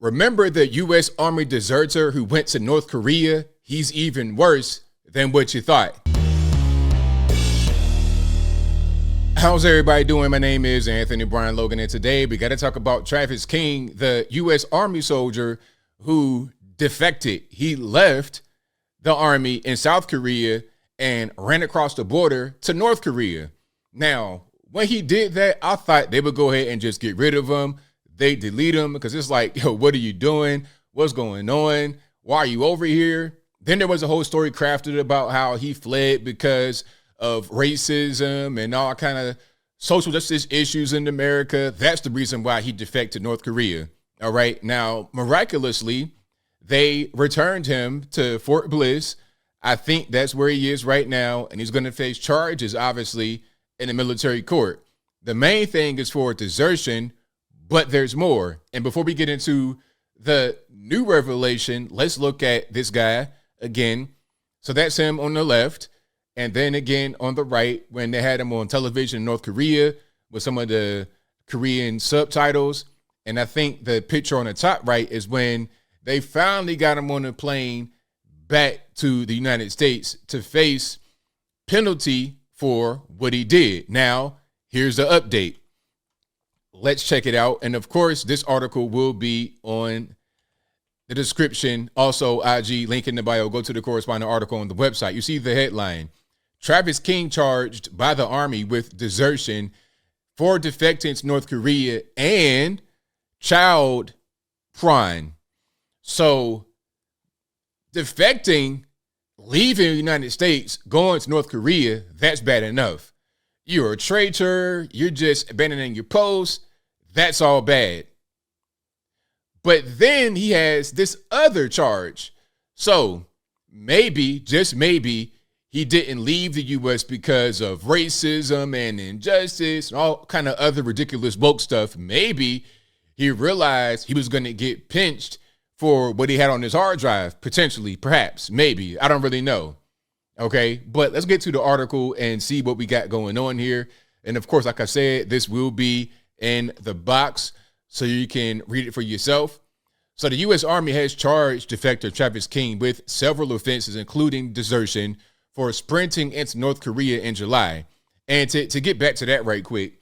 Remember the U.S. Army deserter who went to North Korea? He's even worse than what you thought. How's everybody doing? My name is Anthony Brian Logan, and today we got to talk about Travis King, the U.S. Army soldier who defected. He left the Army in South Korea and ran across the border to North Korea. Now, when he did that, I thought they would go ahead and just get rid of him. They delete him because it's like, yo, what are you doing? What's going on? Why are you over here? Then there was a whole story crafted about how he fled because of racism and all kind of social justice issues in America. That's the reason why he defected to North Korea. All right. Now, miraculously, they returned him to Fort Bliss. I think that's where he is right now. And he's going to face charges, obviously, in the military court. The main thing is for desertion, but there's more. And before we get into the new revelation, let's look at this guy again. So that's him on the left. And then again on the right, when they had him on television in North Korea with some of the Korean subtitles. And I think the picture on the top right is when they finally got him on a plane back to the United States to face penalty for what he did. Now, here's the update. Let's check it out. And of course, this article will be on the description. Also, IG, link in the bio. Go to the corresponding article on the website. You see the headline. Travis King charged by the Army with desertion for defecting to North Korea and child porn. So defecting, leaving the United States, going to North Korea, that's bad enough. You're a traitor. You're just abandoning your post. That's all bad. But then he has this other charge. So maybe, just maybe, he didn't leave the U.S. because of racism and injustice and all kind of other ridiculous woke stuff. Maybe he realized he was going to get pinched for what he had on his hard drive, potentially, perhaps, maybe. I don't really know. Okay, but let's get to the article and see what we got going on here. And of course, like I said, this will be in the box so you can read it for yourself. So the U.S. Army has charged defector Travis King with several offenses, including desertion, for sprinting into North Korea in July. And to get back to that right quick,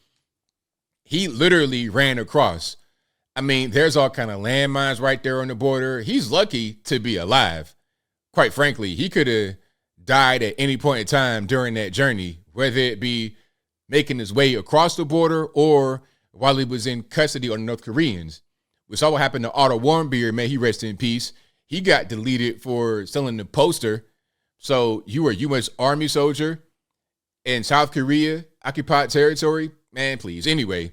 he literally ran across. I mean, there's all kind of landmines right there on the border. He's lucky to be alive. Quite frankly, he could have died at any point in time during that journey, whether it be making his way across the border or while he was in custody on the North Koreans. We saw what happened to Otto Warmbier, may he rest in peace. He got deleted for selling the poster. So you were a U.S. Army soldier in South Korea, occupied territory? Man, please. Anyway,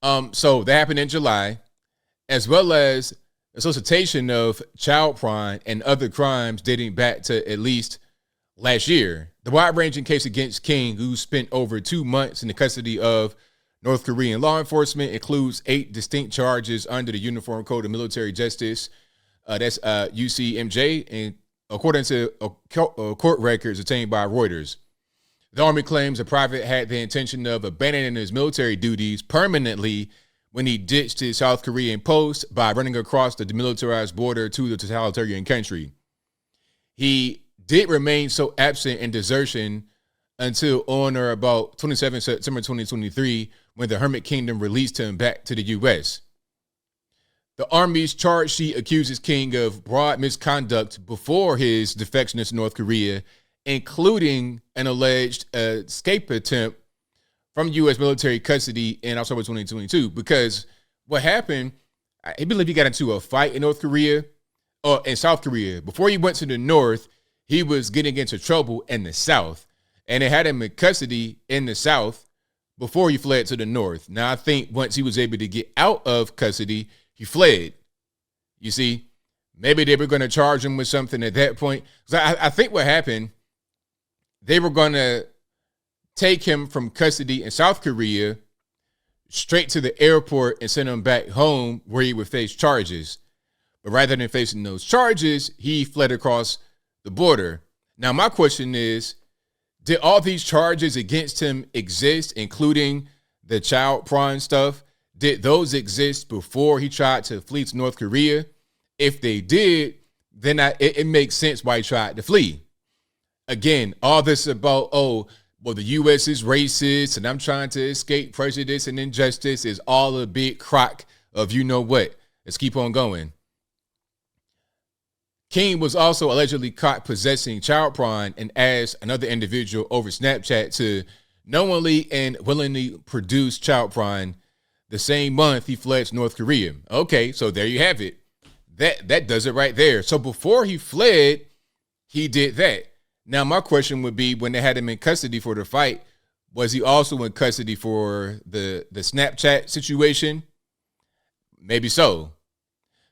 so that happened in July, as well as a solicitation of child porn and other crimes dating back to at least last year. The wide-ranging case against King, who spent over 2 months in the custody of North Korean law enforcement, includes 8 distinct charges under the Uniform Code of Military Justice. That's UCMJ, and according to court records obtained by Reuters. The Army claims the private had the intention of abandoning his military duties permanently when he ditched his South Korean post by running across the demilitarized border to the totalitarian country. He did remain so absent in desertion until on or about 27 September 2023, when the Hermit Kingdom released him back to the U.S. The Army's charge sheet accuses King of broad misconduct before his defection to North Korea, including an alleged escape attempt from U.S. military custody in October 2022. Because what happened, I believe he got into a fight in North Korea or in South Korea. Before he went to the North, he was getting into trouble in the South, and they had him in custody in the South before he fled to the North. Now, I think once he was able to get out of custody, he fled. You see, maybe they were going to charge him with something at that point. So I think what happened, they were going to take him from custody in South Korea straight to the airport and send him back home where he would face charges. But rather than facing those charges, he fled across the border. Now, my question is, did all these charges against him exist, including the child porn stuff? Did those exist before he tried to flee to North Korea? If they did, then it makes sense why he tried to flee. Again, all this about, oh, well, the U.S. is racist and I'm trying to escape prejudice and injustice is all a big crock of you know what. Let's keep on going. King was also allegedly caught possessing child porn and asked another individual over Snapchat to knowingly and willingly produce child porn the same month he fled to North Korea. Okay, so there you have it. That does it right there. So before he fled, he did that. Now, my question would be, when they had him in custody for the fight, was he also in custody for the Snapchat situation? Maybe so.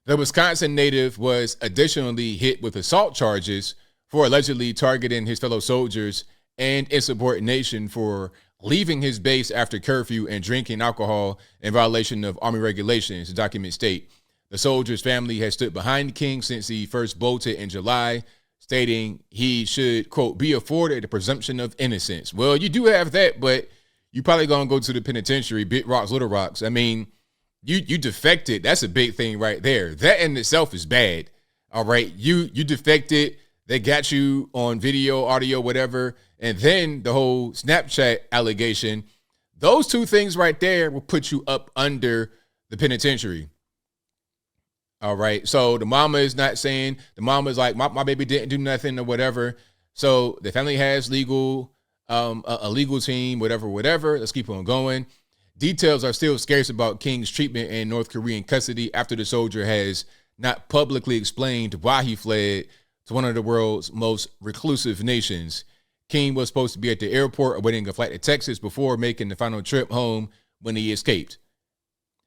The Wisconsin native was additionally hit with assault charges for allegedly targeting his fellow soldiers and insubordination for leaving his base after curfew and drinking alcohol in violation of Army regulations, the document state. The soldier's family has stood behind King since he first bolted in July, stating he should, quote, be afforded the presumption of innocence. Well, you do have that, but you probably going to go to the penitentiary, big rocks, little rocks. I mean, you defected. That's a big thing right there. That in itself is bad. All right. You defected. They got you on video, audio, whatever. And then the whole Snapchat allegation. Those two things right there will put you up under the penitentiary. All right. So the mama is not saying, the mama is like, my baby didn't do nothing or whatever. So the family has legal, a legal team, whatever. Let's keep on going. Details are still scarce about King's treatment in North Korean custody after the soldier has not publicly explained why he fled to one of the world's most reclusive nations. King was supposed to be at the airport awaiting a flight to Texas before making the final trip home when he escaped.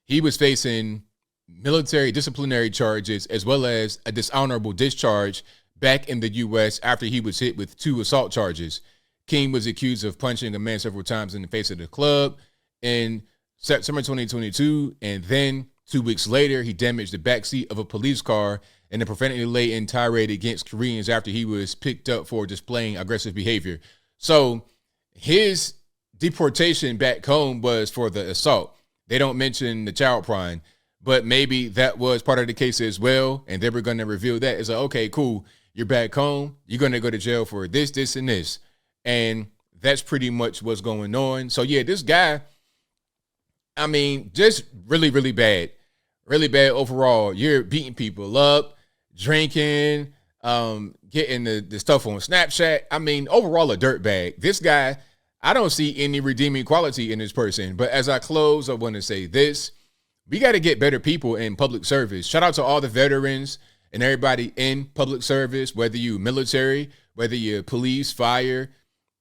He was facing military disciplinary charges as well as a dishonorable discharge back in the U.S. after he was hit with 2 assault charges. King was accused of punching a man several times in the face of the club in September 2022, and then 2 weeks later, he damaged the backseat of a police car in a profanity-laden tirade against Koreans after he was picked up for displaying aggressive behavior. So his deportation back home was for the assault. They don't mention the child porn, but maybe that was part of the case as well, and they were going to reveal that. It's like, okay, cool, you're back home, you're going to go to jail for this, and this. And that's pretty much what's going on. So, yeah, this guy, I mean, just really, really bad. Really bad overall. You're beating people up, drinking, getting the stuff on Snapchat. I mean, overall a dirtbag. This guy, I don't see any redeeming quality in this person. But as I close, I want to say this. We got to get better people in public service. Shout out to all the veterans and everybody in public service, whether you military, whether you're police, fire,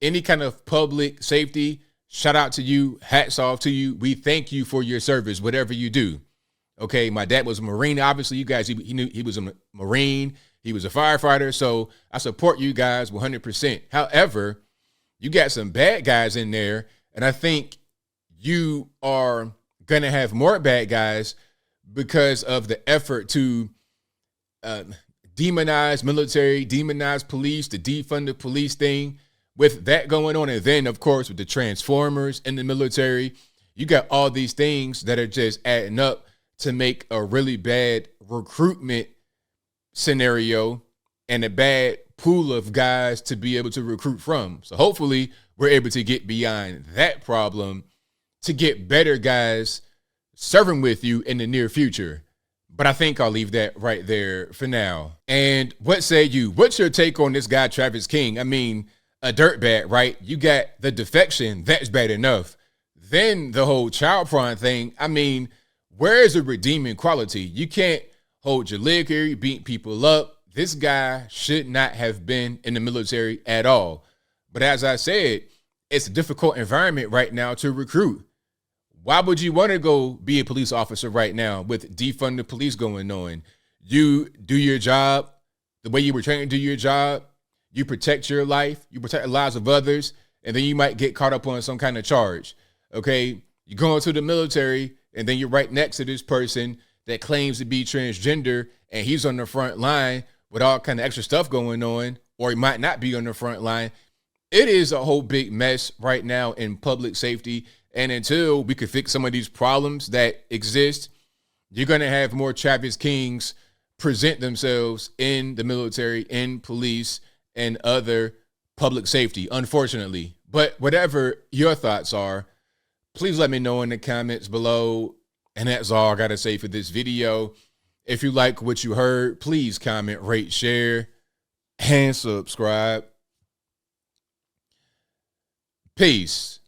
any kind of public safety. Shout out to you. Hats off to you. We thank you for your service, whatever you do. Okay, my dad was a Marine. Obviously, you guys, he knew he was a Marine. He was a firefighter. So I support you guys 100%. However, you got some bad guys in there. And I think you are going to have more bad guys because of the effort to demonize military, demonize police, the defund the police thing. With that going on, and then, of course, with the Transformers in the military, you got all these things that are just adding up to make a really bad recruitment scenario and a bad pool of guys to be able to recruit from. So hopefully we're able to get beyond that problem to get better guys serving with you in the near future. But I think I'll leave that right there for now. And what say you? What's your take on this guy, Travis King? I mean, a dirtbag, right? You got the defection. That's bad enough. Then the whole child porn thing. I mean, where is the redeeming quality? You can't hold your liquor. You beat people up. This guy should not have been in the military at all. But as I said, it's a difficult environment right now to recruit. Why would you want to go be a police officer right now with defund the police going on? You do your job the way you were trained to do your job. You protect your life, you protect the lives of others, and then you might get caught up on some kind of charge, okay? You go into the military, and then you're right next to this person that claims to be transgender, and he's on the front line with all kind of extra stuff going on, or he might not be on the front line. It is a whole big mess right now in public safety, And until we can fix some of these problems that exist, you're going to have more Travis Kings present themselves in the military, in police, and other public safety, unfortunately. But whatever your thoughts are, please let me know in the comments below. And that's all I got to say for this video. If you like what you heard, please comment, rate, share, and subscribe. Peace.